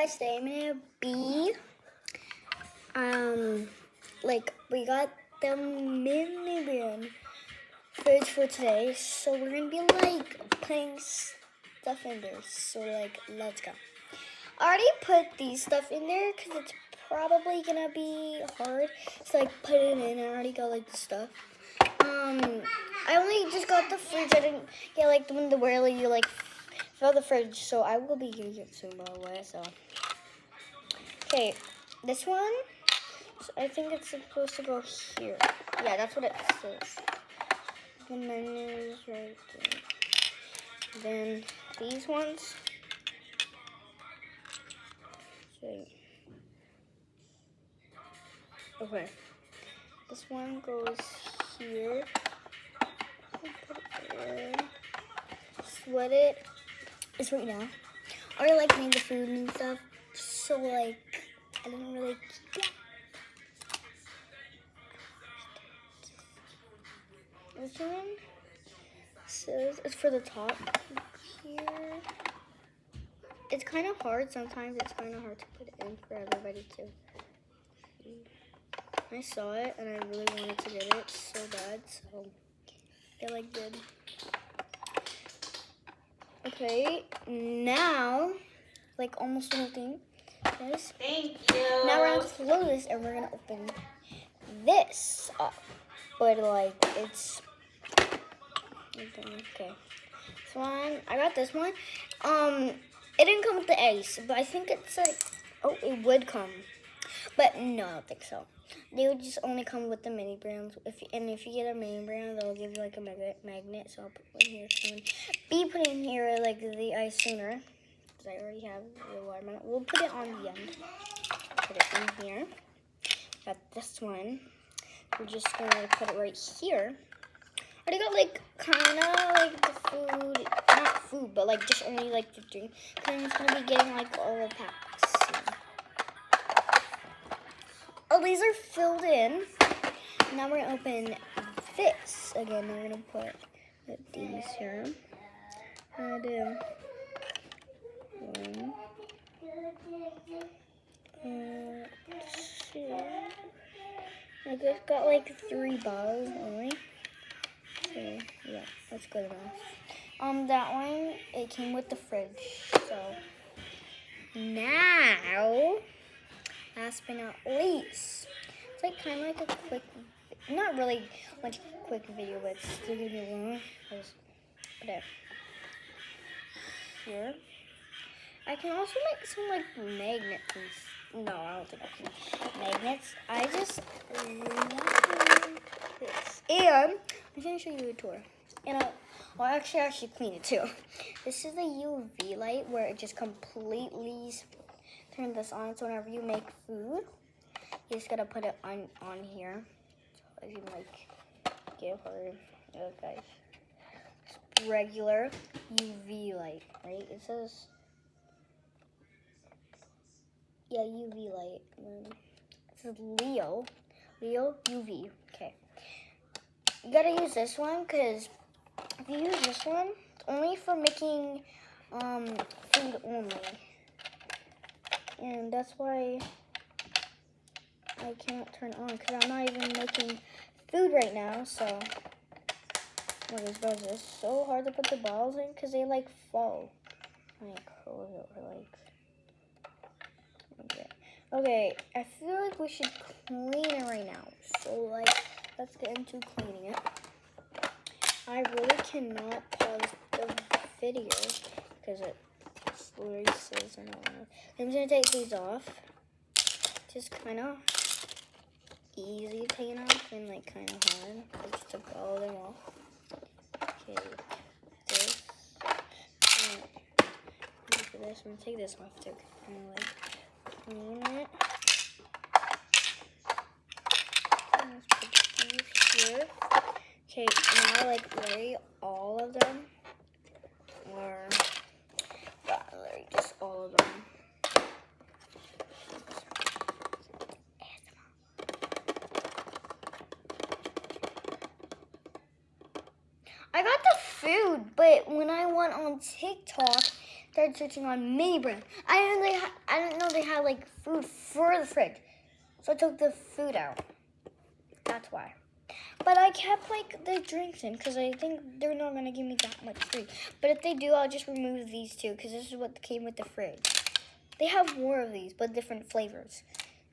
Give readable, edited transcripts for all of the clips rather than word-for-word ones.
guys, today I'm gonna be we got the mini brand foods for today, so we're gonna be putting stuff in there. So let's go. I already put these stuff in there because it's probably gonna be hard to put it in. I already got the stuff. I only just got the fridge. I didn't get the one where you fill the fridge. So I will be getting it soon, by the way. So okay, this one. So I think it's supposed to go here. Yeah, that's what it says. The menu is right there. Then these ones. Okay. This one goes here. What it is right now. I already made the food and stuff. So I didn't really keep it. This one says it's for the top here. It's kind of hard. Sometimes it's kind of hard to put it in for everybody too. I saw it and I really wanted to get it so bad, so it did. Okay, now almost the whole thing. This. Thank you. Now we're gonna close this and we're gonna open this up. But it's okay. This one, I got this one. It didn't come with the eggs, but I think it's oh, it would come. But no, I don't think so. They would just only come with the mini brands. If you get a mini brand, they'll give you a magnet. So I'll put one here. So I'm be putting here the ice sooner, because I already have the watermelon. We'll put it on the end. Put it in here. Got this one. We're just gonna put it right here. I already got kind of the food, not food, but just only the drink. Cause I'm just gonna be getting all the packs. Oh, these are filled in. Now we're gonna open this again. We're gonna put these here. I do one, two. I just got 3 bottles only. So yeah, that's good enough. That one, it came with the fridge. So now, last but not least, it's kind of a quick, not really much quick video, but it's still gonna be long. Just put it here. I can also make some magnets. No, I don't think I can. Magnets. I just love this. And I'm gonna show you a tour. And I'll actually clean it too. This is the UV light where it just completely turn this on. So whenever you make food, you just gotta put it on here. So if you give her, guys, it's regular UV light, right? It says. Yeah, UV light. It says Leo UV. Okay. You gotta use this one because if you use this one, it's only for making food only. And that's why I can't turn it on because I'm not even making food right now. So, this buzz is so hard to put the balls in because they fall. Okay, I feel we should clean it right now. So let's get into cleaning it. I really cannot pause the video because it slowly says I don't know. I'm just gonna take these off. Just kind of easy taking off and kind of hard. I just took all of them off. Okay, this. For this, I'm gonna take this off to kind of clean it. Let's put these here. Okay, now literally all of them are literally just all of them. I got the food, but when I went on TikTok, started searching on mini brand. I didn't know they had like food for the fridge. So I took the food out. That's why. But I kept like the drinks in because I think they're not gonna give me that much free. But if they do, I'll just remove these two because this is what came with the fridge. They have more of these, but different flavors.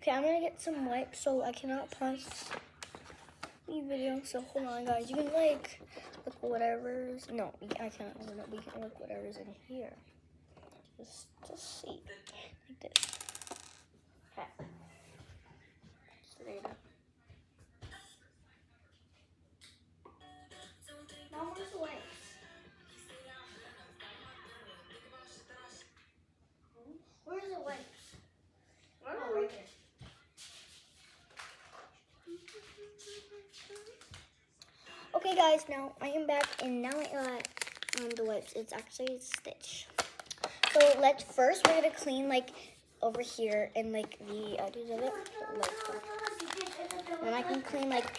Okay, I'm gonna get some wipes so I cannot pause the video. So hold on, guys. You can like look whatever's. No, I can't open it. We can look whatever's in here. Just see like this. Okay. So there you go. Now where's the wipes? Where's the wipes? Oh, right there. Okay, guys, now I am back, and now I got the wipes. It's actually Stitch. So let's first we're gonna clean like over here and like the edges of it. And I can clean like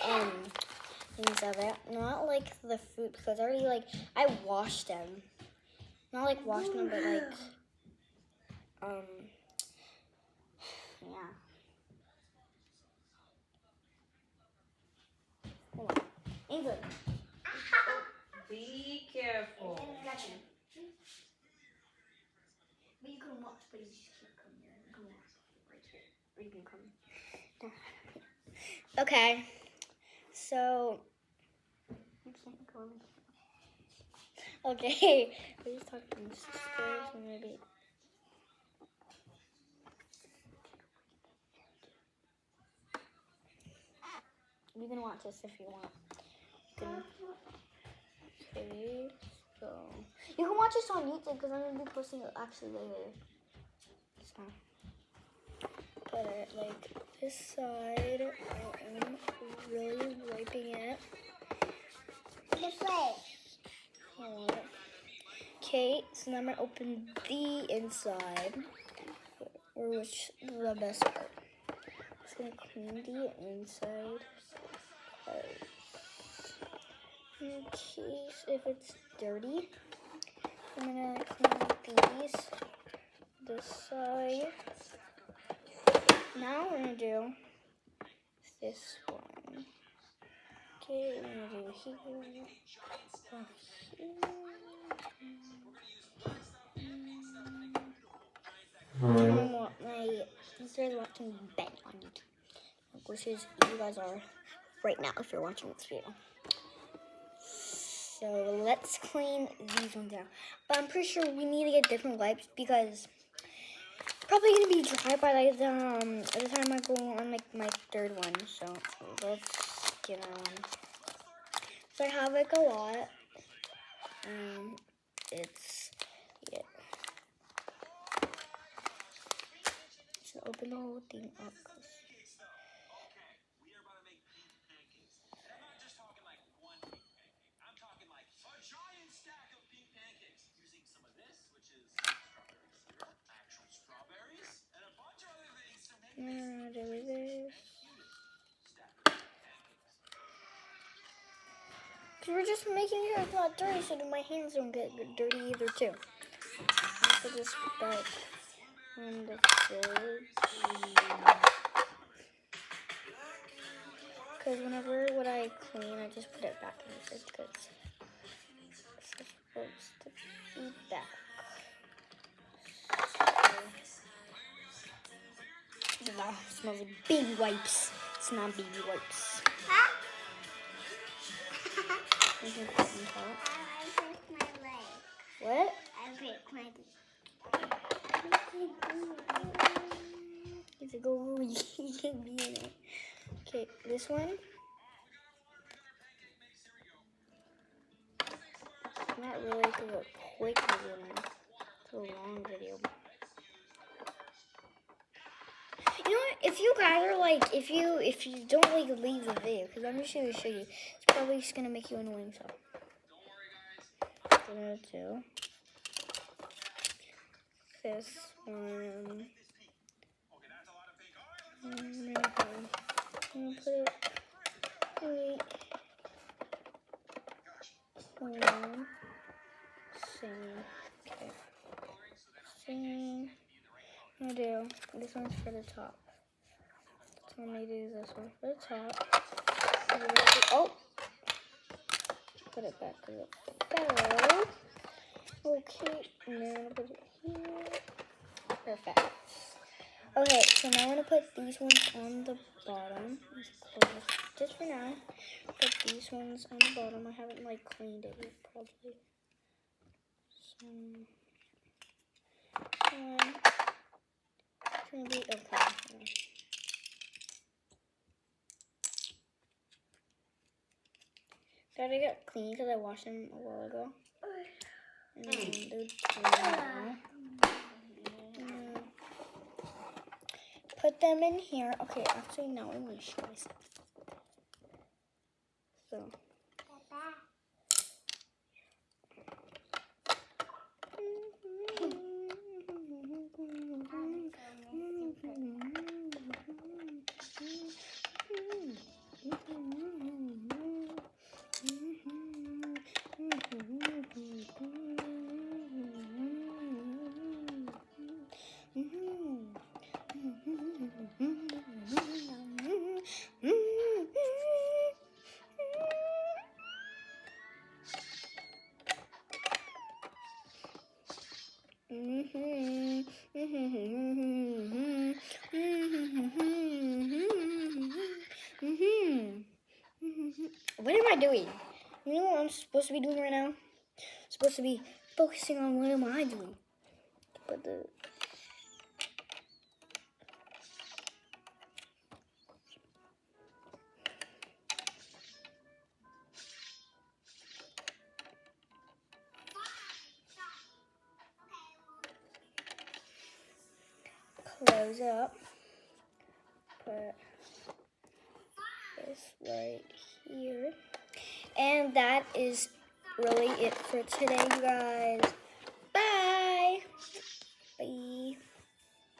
things of it, not like the food because I washed them. Not like washed them, but like yeah. Hold on. England. Be careful. But you can watch, but you just can't come here. You can watch right here. Or you can come there. Okay. So you can't go in. Okay. We just talked to my sisters and maybe. You can watch this if you want. Okay, so you can watch this on YouTube because I'm gonna be posting it actually later. So, but like this side, I am really wiping it. This way. Okay, so now I'm gonna open the inside, which is the best part. I'm just gonna clean the inside. In case if it's dirty, I'm gonna clean these, this side. Now we're gonna do this one. Okay, we're gonna do here, here. My sister's watching Ben on YouTube, which is you guys are right now if you're watching this video. So let's clean these ones out. But I'm pretty sure we need to get different wipes because probably gonna be dry by like the time I go on like my third one. So let's get our one. So I have like a lot. It's yeah. So open the whole thing up. Do this. Cause we're just making sure it's not dirty, so that my hands don't get dirty either too. Put this back on the fridge. Cause whenever what I clean, I just put it back in the fridge because it's supposed to be back. That smells like baby wipes. It's not baby wipes. You can put in top. I broke my leg. What? I broke my You have to go. You can be in it. Okay, this one. Not really because it's a quick video now. It's a long video. You know what? If you guys are like, if you don't like leave the video, because I'm just gonna show you, it's probably just gonna make you annoying. So, I'm gonna do this one. I'm gonna put it right. Same. Okay. Same. I'm gonna do This one's for the top. So I'm gonna do this one for the top. Oh! Put it back to the barrel. Okay, and then I'm gonna put it here. Perfect. Okay, so now I'm gonna put these ones on the bottom. Let's close this just for now. Put these ones on the bottom. I haven't like cleaned it yet, probably. So, it's gonna be okay. So they got clean because I washed them a while ago. And then they're done. Put them in here. Okay, actually now I want to show you something. So. What am I doing? You know what I'm supposed to be doing right now? I'm supposed to be focusing on what am I doing. But the close up. Put this right here. And that is really it for today, you guys.